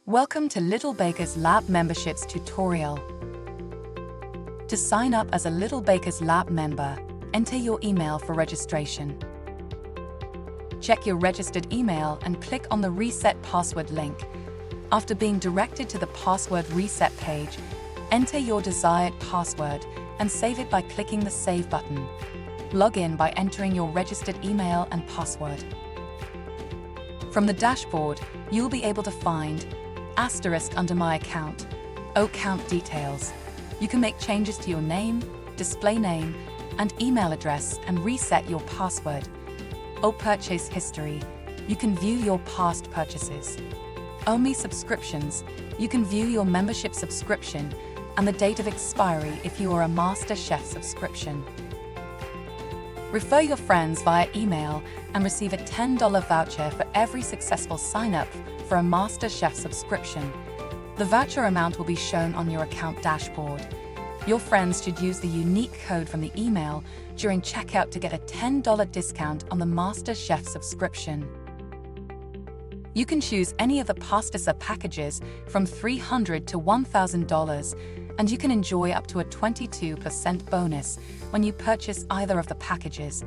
Welcome to Little Bakers Lab Memberships tutorial. To sign up as a Little Bakers Lab member, enter your email for registration. Check your registered email and click on the Reset Password link. After being directed to the password reset page, enter your desired password and save it by clicking the Save button. Log in by entering your registered email and password. From the dashboard, you'll be able to find asterisk under My Account, account details. You can make changes to your name, display name, and email address and reset your password. Purchase history. You can view your past purchases. Only subscriptions. You can view your membership subscription and the date of expiry if you are a MasterChef subscription. Refer your friends via email and receive a $10 voucher for every successful sign-up for a MasterChef subscription. The voucher amount will be shown on your account dashboard. Your friends should use the unique code from the email during checkout to get a $10 discount on the MasterChef subscription. You can choose any of the Pastasa packages from $300 to $1,000, and you can enjoy up to a 22% bonus when you purchase either of the packages.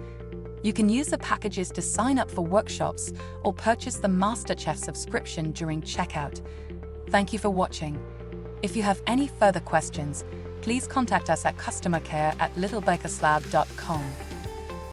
You can use the packages to sign up for workshops or purchase the MasterChef subscription during checkout. Thank you for watching. If you have any further questions, please contact us at customercare@littlebakerslab.com.